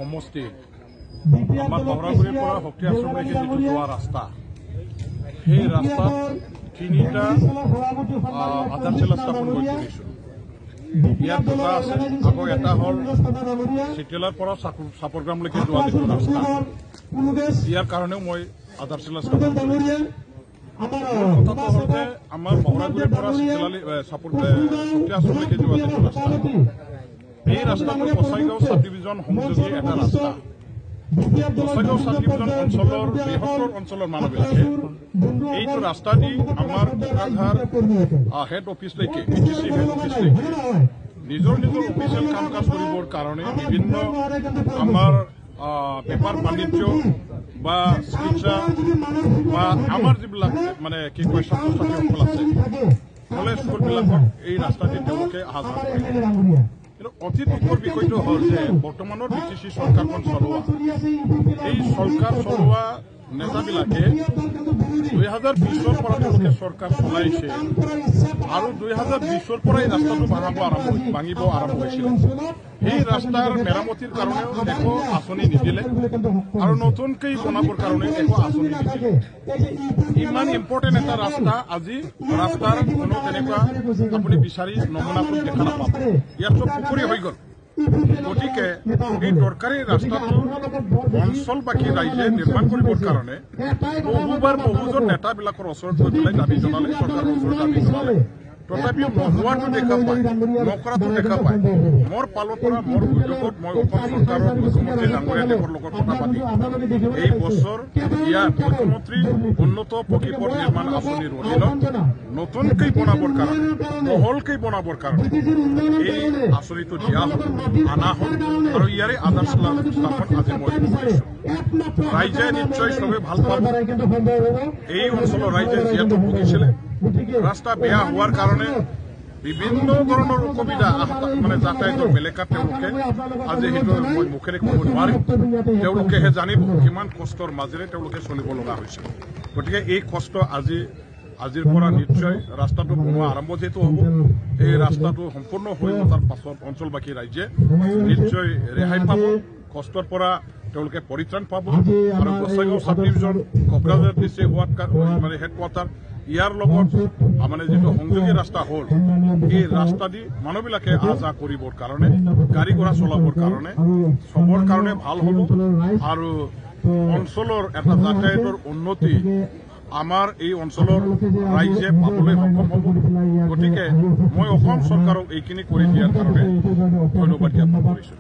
সমষ্টি আমাৰ বহৰাগুৰিৰ পৰা শক্তি আশ্ৰমলৈকে যিটো যোৱা ৰাস্তা, সেই ৰাস্তাত তিনিটা আধাৰ চেলা স্থাপন কৰি তুলিছো। ইয়াত দুটা আছে, আকৌ এটা হ'ল চিটেলাৰ পৰা চাপৰগ্ৰামলৈকে যোৱা যিটো ৰাস্তা, ইয়াৰ কাৰণেও মই আধাৰ চেলা স্থাপন কৰিছো। কথাটো হ'ল যে আমাৰ বহৰাগুৰিৰ পৰা শক্তি আশ্ৰমলৈকে যোৱা যিটো ৰাস্তা, এই ৰাস্তাটো কছাইগাঁও চাব ডিভিজন সংযোগী এটা ৰাস্তা। কছাইগাঁও চাব ডিভিজন অঞ্চলৰ বৃহত্তৰ অঞ্চলৰ মানুহবিলাকে এইটো ৰাস্তা দি আমাৰ কোকৰাঝাৰ হেড অফিচলৈকে BTC হেড অফিচলৈকে নিজৰ নিজৰ অফিচিয়েল কাম কাজ কৰিবৰ কাৰণে বিভিন্ন আমাৰ বেপাৰ বাণিজ্য বা চিকিৎসা বা আমাৰ যিবিলাক মানে কি কয় ছাত্ৰ ছাত্ৰীসকল আছে, কলেজ স্কুলবিলাকত এই ৰাস্তা দি তেওঁলোকে অহা যোৱা কৰে। কিন্তু অতি দুখৰ বিষয়টো হ'ল যে বৰ্তমানৰ BTC চৰকাৰখন চলোৱা এই চৰকাৰ চলোৱা নেতাবিলাকে 2020ৰ পৰা তেওঁলোকে চৰকাৰ চলাইছে আৰু 2020ৰ পৰা এই ৰাস্তাটো ভাঙিব আৰম্ভ হৈছিল। এই ৰাস্তাৰ মেৰামতিৰ কাৰণেও একো আঁচনি নিদিলে আৰু নতুনকৈ বনাবৰ কাৰণে একো আঁচনি নিদিলে। ইমান ইম্পৰ্টেণ্ট এটা ৰাস্তা, আজি ৰাস্তাৰ কোনো তেনেকুৱা আপুনি বিচাৰি নমুনাটো দেখা নাপাব। ইয়াত চব পুখুৰী হৈ গ'ল। গতিকে এই দৰকাৰী ৰাস্তাটো অঞ্চলবাসী ৰাইজে নিৰ্মাণ কৰিবৰ কাৰণে বহুজন নেতাবিলাকৰ ওচৰত গৈ পেলাই দাবী জনালে, চৰকাৰৰ ওচৰত দাবী জনালে, তথাপিও নোহোৱাটো দেখা পায়, নকৰাটো দেখা পায়। মোৰ পালৰ পৰা মোৰ উদ্যোগত মই অসম চৰকাৰৰ মুখ্যমন্ত্ৰী ডাঙৰীয়া দেৱৰ লগত কথা পাতি এই বছৰ ইয়াত মুখ্যমন্ত্ৰী উন্নত পকীপথ নিৰ্মাণ আঁচনিৰ অধীনত নতুনকৈ বনাবৰ কাৰণে, বহলকৈ বনাবৰ কাৰণে এই আঁচনিটো দিয়া হ'ল, আনা হ'ল আৰু ইয়াৰে আধাৰ স্থাপন আজি মই কৰিছোঁ। ৰাইজে নিশ্চয় চবে ভাল পাব। এই অঞ্চলৰ ৰাইজে যিহেতু ভুগিছিলে, ৰাস্তা বেয়া হোৱাৰ কাৰণে বিভিন্ন ধৰণৰ অসুবিধা মানে যাতায়াতৰ বেলেকাত তেওঁলোকে আজি সেইটো মই মুখেৰে ক'ব নোৱাৰিম, তেওঁলোকেহে জানিব কিমান কষ্টৰ মাজেৰে তেওঁলোকে চলিব লগা হৈছিল। গতিকে এই কষ্ট আজিৰ পৰা নিশ্চয় ৰাস্তাটো বনোৱা আৰম্ভ যিহেতু হ'ব, এই ৰাস্তাটো সম্পূৰ্ণ হৈ যোৱাৰ পাছত অঞ্চলবাসী ৰাইজে নিশ্চয় ৰেহাই পাব, কষ্টৰ পৰা তেওঁলোকে পৰিত্ৰাণ পাব। আৰু কছাইগাঁও চাব ডিভিজন কোকৰাঝাৰ ডিষ্ট্ৰিক্ট মানে হেডকোৱাৰ্টাৰ ইয়াৰ লগত মানে যিটো সংযোগী ৰাস্তা হ'ল, এই ৰাস্তা দি মানুহবিলাকে অহা যোৱা কৰিবৰ কাৰণে, গাড়ী ঘোঁৰা চলাবৰ কাৰণে চবৰ কাৰণে ভাল হ'ব আৰু অঞ্চলৰ এটা যাতায়াতৰ উন্নতি আমাৰ এই অঞ্চলৰ ৰাইজে পাবলৈ সক্ষম হ'ব। গতিকে মই অসম চৰকাৰক এইখিনি কৰি দিয়াৰ কাৰণে ধন্যবাদ জ্ঞাপন কৰিছোঁ।